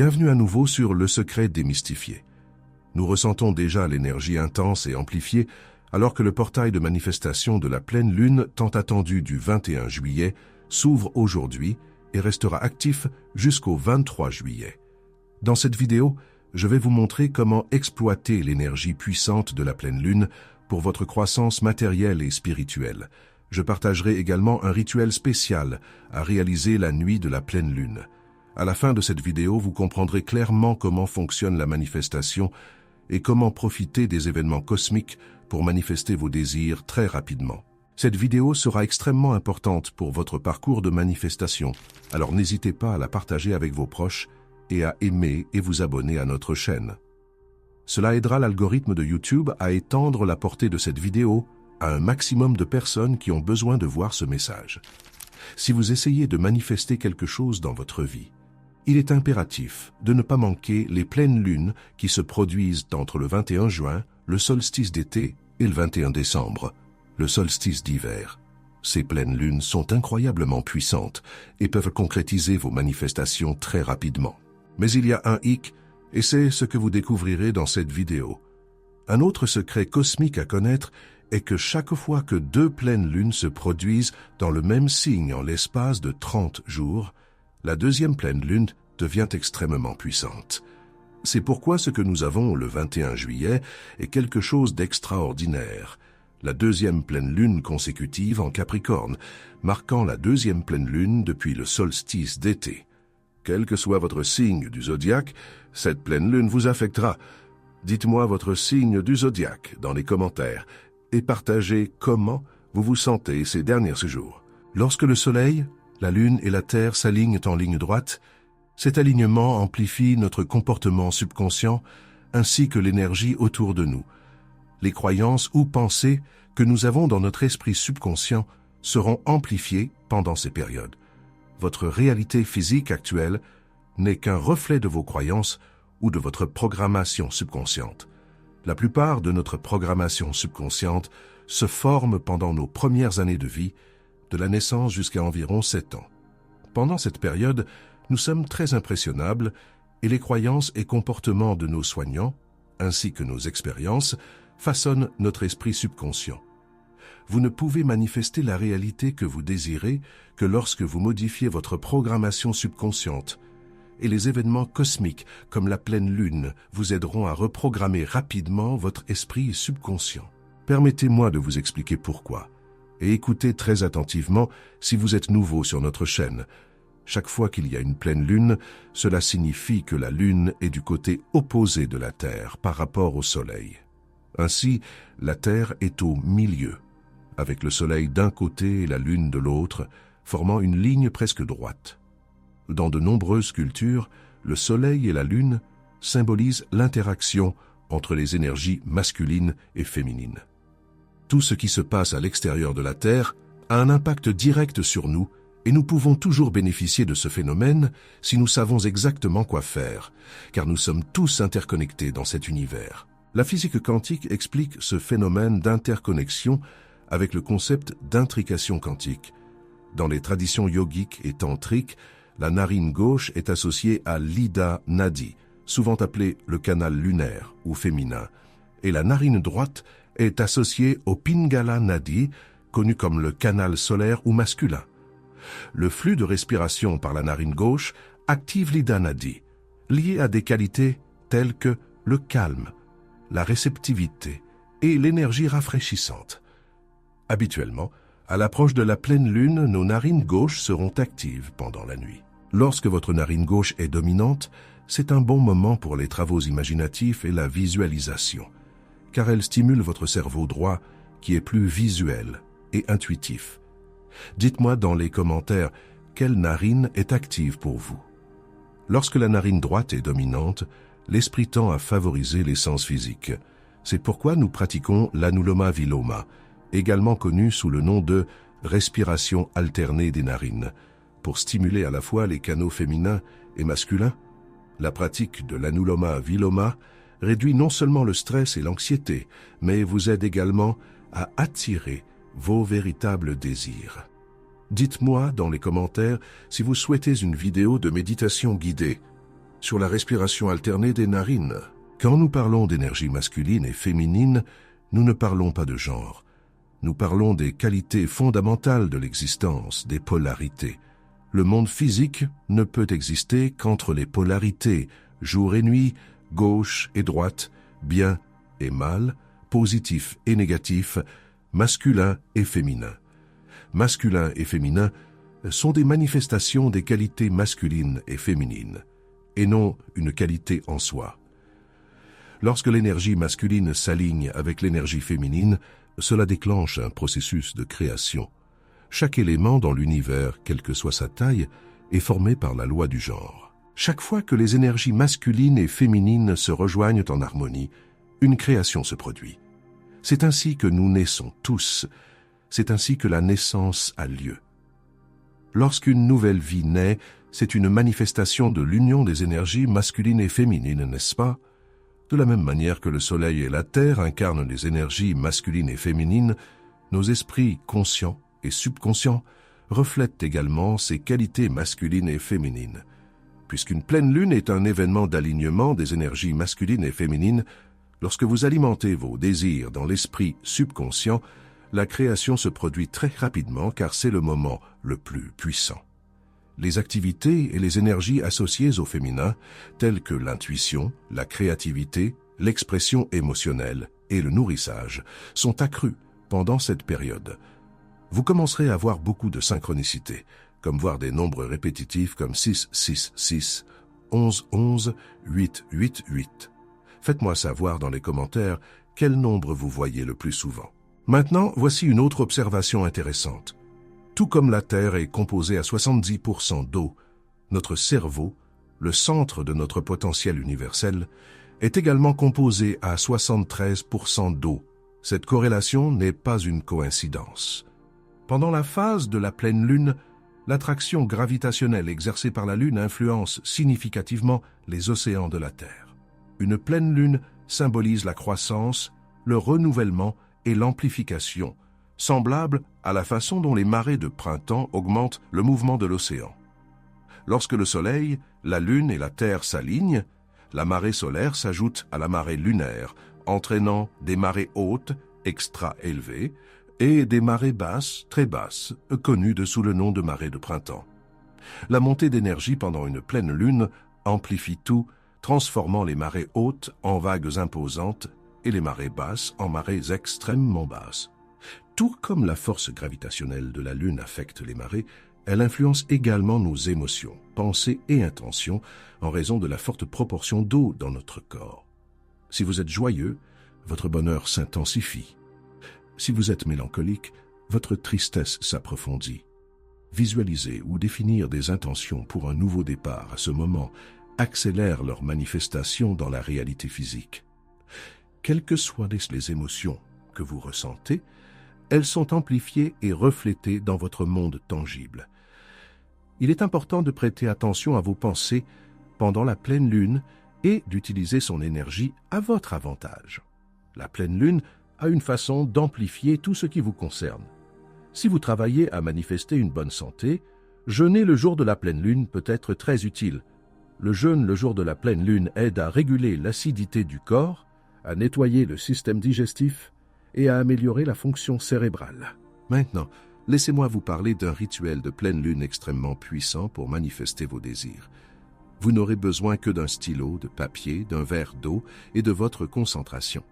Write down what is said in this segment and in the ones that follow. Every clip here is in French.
Bienvenue à nouveau sur Le Secret démystifié. Nous ressentons déjà l'énergie intense et amplifiée alors que le portail de manifestation de la pleine lune tant attendu du 21 juillet s'ouvre aujourd'hui et restera actif jusqu'au 23 juillet. Dans cette vidéo, je vais vous montrer comment exploiter l'énergie puissante de la pleine lune pour votre croissance matérielle et spirituelle. Je partagerai également un rituel spécial à réaliser la nuit de la pleine lune. À la fin de cette vidéo, vous comprendrez clairement comment fonctionne la manifestation et comment profiter des événements cosmiques pour manifester vos désirs très rapidement. Cette vidéo sera extrêmement importante pour votre parcours de manifestation, alors n'hésitez pas à la partager avec vos proches et à aimer et vous abonner à notre chaîne. Cela aidera l'algorithme de YouTube à étendre la portée de cette vidéo à un maximum de personnes qui ont besoin de voir ce message. Si vous essayez de manifester quelque chose dans votre vie, il est impératif de ne pas manquer les pleines lunes qui se produisent entre le 21 juin, le solstice d'été, et le 21 décembre, le solstice d'hiver. Ces pleines lunes sont incroyablement puissantes et peuvent concrétiser vos manifestations très rapidement. Mais il y a un hic, et c'est ce que vous découvrirez dans cette vidéo. Un autre secret cosmique à connaître est que chaque fois que deux pleines lunes se produisent dans le même signe en l'espace de 30 jours, la deuxième pleine lune devient extrêmement puissante. C'est pourquoi ce que nous avons le 21 juillet est quelque chose d'extraordinaire. La deuxième pleine lune consécutive en Capricorne, marquant la deuxième pleine lune depuis le solstice d'été. Quel que soit votre signe du zodiaque, cette pleine lune vous affectera. Dites-moi votre signe du zodiaque dans les commentaires et partagez comment vous vous sentez ces derniers jours. Lorsque le soleil, la lune et la terre s'alignent en ligne droite, cet alignement amplifie notre comportement subconscient ainsi que l'énergie autour de nous. Les croyances ou pensées que nous avons dans notre esprit subconscient seront amplifiées pendant ces périodes. Votre réalité physique actuelle n'est qu'un reflet de vos croyances ou de votre programmation subconsciente. La plupart de notre programmation subconsciente se forme pendant nos premières années de vie, de la naissance jusqu'à environ 7 ans. Pendant cette période, nous sommes très impressionnables et les croyances et comportements de nos soignants, ainsi que nos expériences, façonnent notre esprit subconscient. Vous ne pouvez manifester la réalité que vous désirez que lorsque vous modifiez votre programmation subconsciente. Et les événements cosmiques, comme la pleine lune, vous aideront à reprogrammer rapidement votre esprit subconscient. Permettez-moi de vous expliquer pourquoi. Et écoutez très attentivement si vous êtes nouveau sur notre chaîne. Chaque fois qu'il y a une pleine lune, cela signifie que la lune est du côté opposé de la Terre par rapport au Soleil. Ainsi, la Terre est au milieu, avec le Soleil d'un côté et la lune de l'autre, formant une ligne presque droite. Dans de nombreuses cultures, le Soleil et la lune symbolisent l'interaction entre les énergies masculines et féminines. Tout ce qui se passe à l'extérieur de la Terre a un impact direct sur nous et nous pouvons toujours bénéficier de ce phénomène si nous savons exactement quoi faire, car nous sommes tous interconnectés dans cet univers. La physique quantique explique ce phénomène d'interconnexion avec le concept d'intrication quantique. Dans les traditions yogiques et tantriques, la narine gauche est associée à l'Ida Nadi, souvent appelée le canal lunaire ou féminin, et la narine droite est associée au Pingala Nadi, connu comme le canal solaire ou masculin. Le flux de respiration par la narine gauche active l'Ida Nadi, lié à des qualités telles que le calme, la réceptivité et l'énergie rafraîchissante. Habituellement, à l'approche de la pleine lune, nos narines gauches seront actives pendant la nuit. Lorsque votre narine gauche est dominante, c'est un bon moment pour les travaux imaginatifs et la visualisation, car elle stimule votre cerveau droit qui est plus visuel et intuitif. Dites-moi dans les commentaires quelle narine est active pour vous. Lorsque la narine droite est dominante, l'esprit tend à favoriser les sens physiques. C'est pourquoi nous pratiquons l'anuloma-viloma, également connu sous le nom de respiration alternée des narines, pour stimuler à la fois les canaux féminins et masculins. La pratique de l'anuloma-viloma réduit non seulement le stress et l'anxiété, mais vous aide également à attirer vos véritables désirs. Dites-moi dans les commentaires si vous souhaitez une vidéo de méditation guidée. sur la respiration alternée des narines. Quand nous parlons d'énergie masculine et féminine, nous ne parlons pas de genre. Nous parlons des qualités fondamentales de l'existence, des polarités. Le monde physique ne peut exister qu'entre les polarités, jour et nuit, gauche et droite, bien et mal, positif et négatif, masculin et féminin. Masculin et féminin sont des manifestations des qualités masculines et féminines, et non une qualité en soi. Lorsque l'énergie masculine s'aligne avec l'énergie féminine, cela déclenche un processus de création. Chaque élément dans l'univers, quelle que soit sa taille, est formé par la loi du genre. Chaque fois que les énergies masculines et féminines se rejoignent en harmonie, une création se produit. C'est ainsi que nous naissons tous. C'est ainsi que la naissance a lieu. Lorsqu'une nouvelle vie naît, c'est une manifestation de l'union des énergies masculines et féminines, n'est-ce pas? De la même manière que le Soleil et la Terre incarnent les énergies masculines et féminines, nos esprits conscients et subconscients reflètent également ces qualités masculines et féminines. Puisqu'une pleine lune est un événement d'alignement des énergies masculines et féminines, lorsque vous alimentez vos désirs dans l'esprit subconscient, la création se produit très rapidement car c'est le moment le plus puissant. Les activités et les énergies associées au féminin, telles que l'intuition, la créativité, l'expression émotionnelle et le nourrissage, sont accrues pendant cette période. Vous commencerez à voir beaucoup de synchronicité, comme voir des nombres répétitifs comme 6, 6, 6, 11, 11, 8, 8, 8. Faites-moi savoir dans les commentaires quel nombre vous voyez le plus souvent. Maintenant, voici une autre observation intéressante. Tout comme la Terre est composée à 70% d'eau, notre cerveau, le centre de notre potentiel universel, est également composé à 73% d'eau. Cette corrélation n'est pas une coïncidence. Pendant la phase de la pleine lune, l'attraction gravitationnelle exercée par la Lune influence significativement les océans de la Terre. Une pleine lune symbolise la croissance, le renouvellement et l'amplification, semblable à la façon dont les marées de printemps augmentent le mouvement de l'océan. Lorsque le Soleil, la Lune et la Terre s'alignent, la marée solaire s'ajoute à la marée lunaire, entraînant des marées hautes, extra-élevées, et des marées basses, très basses, connues sous le nom de marée de printemps. La montée d'énergie pendant une pleine lune amplifie tout, transformant les marées hautes en vagues imposantes et les marées basses en marées extrêmement basses. Tout comme la force gravitationnelle de la Lune affecte les marées, elle influence également nos émotions, pensées et intentions en raison de la forte proportion d'eau dans notre corps. Si vous êtes joyeux, votre bonheur s'intensifie. Si vous êtes mélancolique, votre tristesse s'approfondit. Visualiser ou définir des intentions pour un nouveau départ à ce moment accélère leur manifestation dans la réalité physique. Quelles que soient les émotions que vous ressentez, elles sont amplifiées et reflétées dans votre monde tangible. Il est important de prêter attention à vos pensées pendant la pleine lune et d'utiliser son énergie à votre avantage. La pleine lune a une façon d'amplifier tout ce qui vous concerne. Si vous travaillez à manifester une bonne santé, jeûner le jour de la pleine lune peut être très utile. Le jeûne le jour de la pleine lune aide à réguler l'acidité du corps, à nettoyer le système digestif et à améliorer la fonction cérébrale. Maintenant, laissez-moi vous parler d'un rituel de pleine lune extrêmement puissant pour manifester vos désirs. Vous n'aurez besoin que d'un stylo, de papier, d'un verre d'eau et de votre concentration.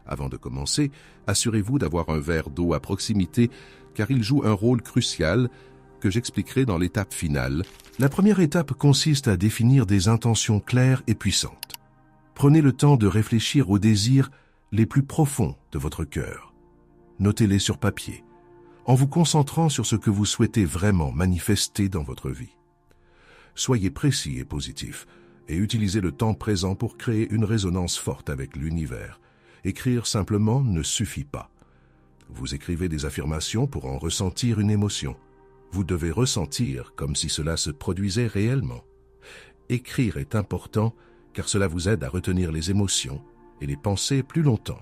Avant de commencer, assurez-vous d'avoir un verre d'eau à proximité car il joue un rôle crucial que j'expliquerai dans l'étape finale. La première étape consiste à définir des intentions claires et puissantes. Prenez le temps de réfléchir aux désirs les plus profonds de votre cœur. Notez-les sur papier, en vous concentrant sur ce que vous souhaitez vraiment manifester dans votre vie. Soyez précis et positif, et utilisez le temps présent pour créer une résonance forte avec l'univers. Écrire simplement ne suffit pas. Vous écrivez des affirmations pour en ressentir une émotion. Vous devez ressentir comme si cela se produisait réellement. Écrire est important car cela vous aide à retenir les émotions et les pensées plus longtemps.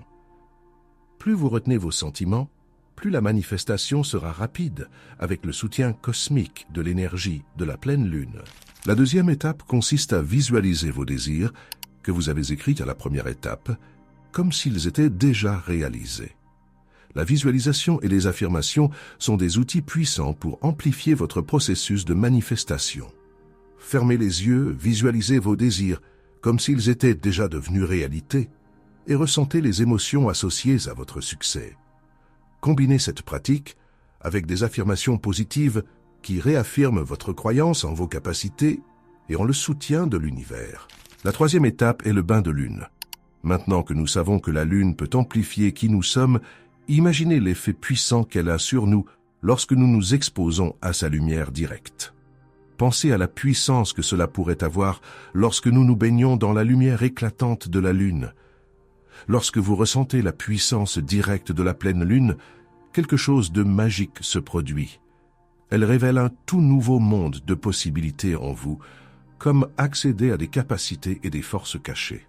Plus vous retenez vos sentiments, plus la manifestation sera rapide avec le soutien cosmique de l'énergie de la pleine lune. La deuxième étape consiste à visualiser vos désirs que vous avez écrits à la première étape, comme s'ils étaient déjà réalisés. La visualisation et les affirmations sont des outils puissants pour amplifier votre processus de manifestation. Fermez les yeux, visualisez vos désirs comme s'ils étaient déjà devenus réalité et ressentez les émotions associées à votre succès. Combinez cette pratique avec des affirmations positives qui réaffirment votre croyance en vos capacités et en le soutien de l'univers. La troisième étape est le bain de lune. Maintenant que nous savons que la lune peut amplifier qui nous sommes, imaginez l'effet puissant qu'elle a sur nous lorsque nous nous exposons à sa lumière directe. Pensez à la puissance que cela pourrait avoir lorsque nous nous baignons dans la lumière éclatante de la lune. Lorsque vous ressentez la puissance directe de la pleine lune, quelque chose de magique se produit. Elle révèle un tout nouveau monde de possibilités en vous, comme accéder à des capacités et des forces cachées.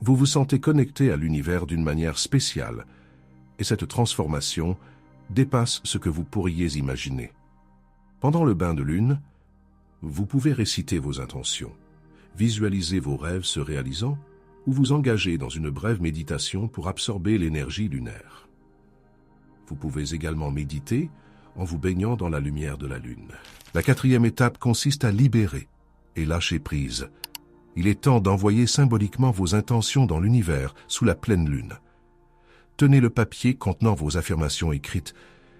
Vous vous sentez connecté à l'univers d'une manière spéciale, et cette transformation dépasse ce que vous pourriez imaginer. Pendant le bain de lune, vous pouvez réciter vos intentions, visualiser vos rêves se réalisant ou vous engager dans une brève méditation pour absorber l'énergie lunaire. Vous pouvez également méditer en vous baignant dans la lumière de la lune. La quatrième étape consiste à libérer et lâcher prise. Il est temps d'envoyer symboliquement vos intentions dans l'univers sous la pleine lune. Tenez le papier contenant vos affirmations écrites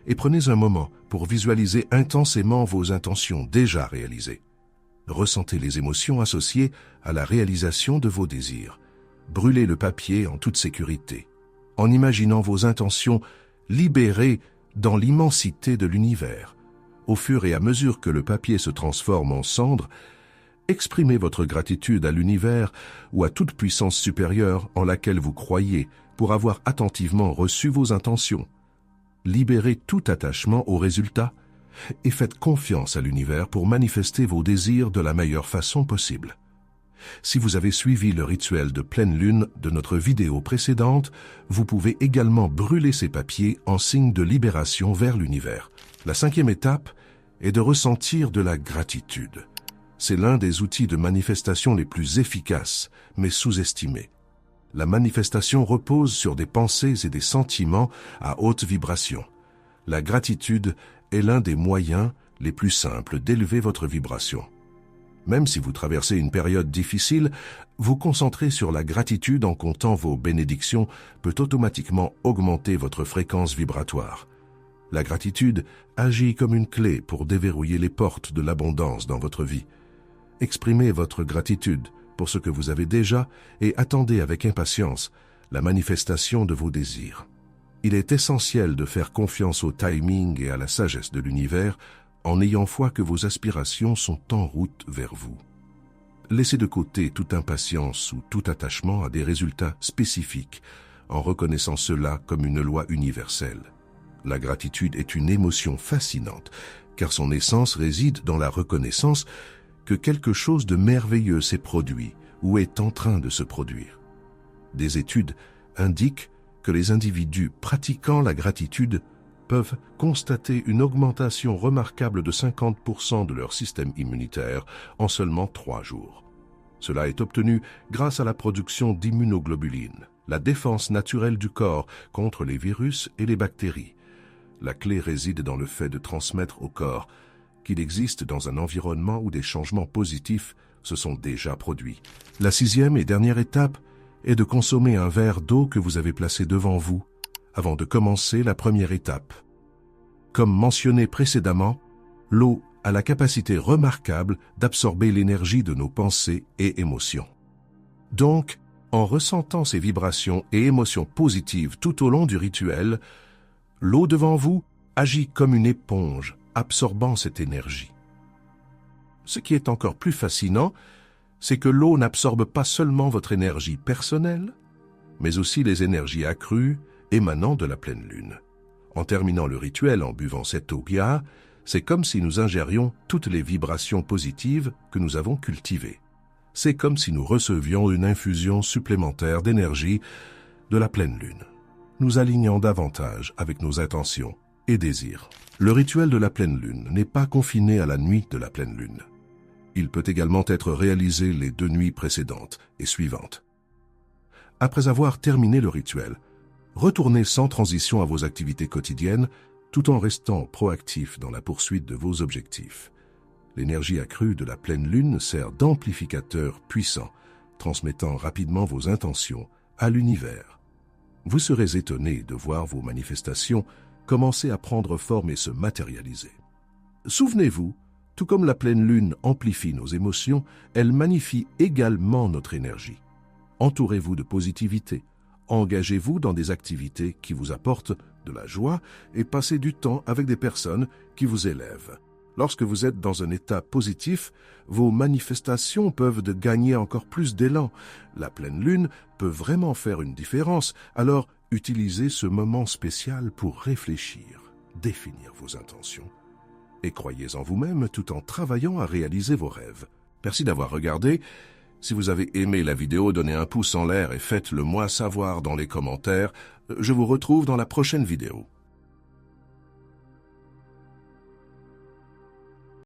et prenez un moment pour visualiser intensément vos intentions déjà réalisées. Ressentez les émotions associées à la réalisation de vos désirs. Brûlez le papier en toute sécurité, en imaginant vos intentions libérées dans l'immensité de l'univers. Au fur et à mesure que le papier se transforme en cendres, exprimez votre gratitude à l'univers ou à toute puissance supérieure en laquelle vous croyez pour avoir attentivement reçu vos intentions. Libérez tout attachement au résultat et faites confiance à l'univers pour manifester vos désirs de la meilleure façon possible. Si vous avez suivi le rituel de pleine lune de notre vidéo précédente, vous pouvez également brûler ces papiers en signe de libération vers l'univers. La cinquième étape est de ressentir de la gratitude. C'est l'un des outils de manifestation les plus efficaces, mais sous-estimés. La manifestation repose sur des pensées et des sentiments à haute vibration. La gratitude est l'un des moyens les plus simples d'élever votre vibration. Même si vous traversez une période difficile, vous concentrer sur la gratitude en comptant vos bénédictions peut automatiquement augmenter votre fréquence vibratoire. La gratitude agit comme une clé pour déverrouiller les portes de l'abondance dans votre vie. Exprimez votre gratitude pour ce que vous avez déjà et attendez avec impatience la manifestation de vos désirs. Il est essentiel de faire confiance au timing et à la sagesse de l'univers en ayant foi que vos aspirations sont en route vers vous. Laissez de côté toute impatience ou tout attachement à des résultats spécifiques en reconnaissant cela comme une loi universelle. La gratitude est une émotion fascinante car son essence réside dans la reconnaissance que quelque chose de merveilleux s'est produit ou est en train de se produire. Des études indiquent que les individus pratiquant la gratitude peuvent constater une augmentation remarquable de 50% de leur système immunitaire en seulement 3 jours. Cela est obtenu grâce à la production d'immunoglobulines, la défense naturelle du corps contre les virus et les bactéries. La clé réside dans le fait de transmettre au corps qu'il existe dans un environnement où des changements positifs se sont déjà produits. La 6e et dernière étape est de consommer un verre d'eau que vous avez placé devant vous avant de commencer la première étape. Comme mentionné précédemment, l'eau a la capacité remarquable d'absorber l'énergie de nos pensées et émotions. Donc, en ressentant ces vibrations et émotions positives tout au long du rituel, l'eau devant vous agit comme une éponge, absorbant cette énergie. Ce qui est encore plus fascinant, c'est que l'eau n'absorbe pas seulement votre énergie personnelle, mais aussi les énergies accrues émanant de la pleine lune. En terminant le rituel en buvant cette eau Gaïa, c'est comme si nous ingérions toutes les vibrations positives que nous avons cultivées. C'est comme si nous recevions une infusion supplémentaire d'énergie de la pleine lune, nous alignant davantage avec nos intentions et désirs. Le rituel de la pleine lune n'est pas confiné à la nuit de la pleine lune. Il peut également être réalisé les 2 nuits précédentes et suivantes. Après avoir terminé le rituel, retournez sans transition à vos activités quotidiennes tout en restant proactif dans la poursuite de vos objectifs. L'énergie accrue de la pleine lune sert d'amplificateur puissant, transmettant rapidement vos intentions à l'univers. Vous serez étonné de voir vos manifestations commencer à prendre forme et se matérialiser. Souvenez-vous, tout comme la pleine lune amplifie nos émotions, elle magnifie également notre énergie. Entourez-vous de positivité, engagez-vous dans des activités qui vous apportent de la joie et passez du temps avec des personnes qui vous élèvent. Lorsque vous êtes dans un état positif, vos manifestations peuvent gagner encore plus d'élan. La pleine lune peut vraiment faire une différence, alors utilisez ce moment spécial pour réfléchir, définir vos intentions. Et croyez en vous-même tout en travaillant à réaliser vos rêves. Merci d'avoir regardé. Si vous avez aimé la vidéo, donnez un pouce en l'air et faites-le moi savoir dans les commentaires. Je vous retrouve dans la prochaine vidéo.